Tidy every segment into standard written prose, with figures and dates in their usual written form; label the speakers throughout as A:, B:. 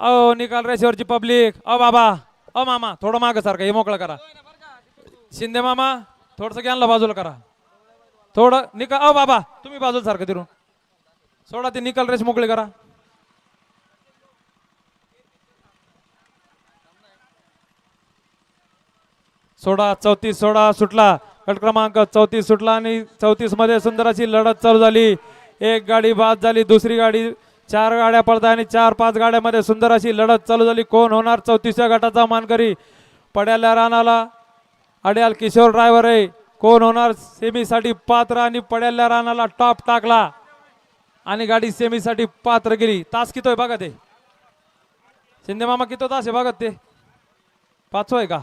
A: अहो निकाल रेषेवरची पब्लिक. बाबा मामा थोडं मागं सारखं हे मोकळं करा. शिंदे मामा थोडस घ्यानला बाजूला करा. थोडं निकाल बाबा तुम्ही बाजूला सारखं तिरून सोडा ते निकाल रेष मोकळी करा. सोडा 34 सोडा सुटला. गट क्रमांक 34 सुटला आणि 34 मध्ये सुंदर अशी लढत चालू झाली. एक गाडी बाद झाली. दुसरी गाडी 4 गाड्या पडतात आणि 4-5 गाड्यामध्ये सुंदर अशी लढत चालू झाली. कोण होणार 34व्या गटाचा मानकरी? पड्याला राणाला अड्याल किशोर ड्रायव्हर आहे. कोण होणार सेमीसाठी पात्र? आणि पड्याला राणाला टॉप टाकला आणि गाडी सेमीसाठी पात्र गेली. तास किती आहे बघा ते शिंदे मामा किती तास आहे बघा ते 5 आहे का?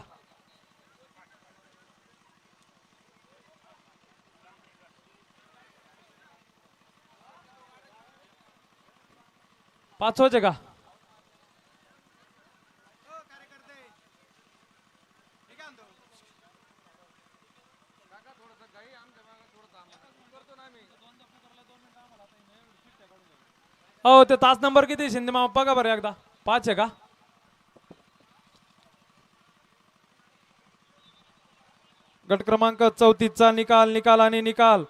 A: पाचवाचे का? हो ते तास नंबर किती शिंदे मामा बघा बरं एकदा. 5 आहे का? गट क्रमांक 34 चा निकाल आणि निकाल.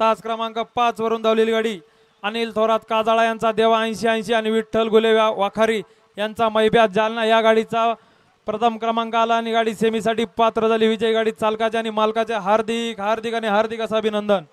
A: तास क्रमांक 5 वरून धावलेली गाडी अनिल थोरात काजाळा यांचा देवा 80-80 आणि विठ्ठल गुले वाखारी यांचा मैब्यात जालना या गाडीचा प्रथम क्रमांक आला आणि गाडी सेमीसाठी पात्र झाली. विजय गाडी चालकाचे आणि मालकाचे हार्दिक हार्दिक आणि हार्दिक असं अभिनंदन.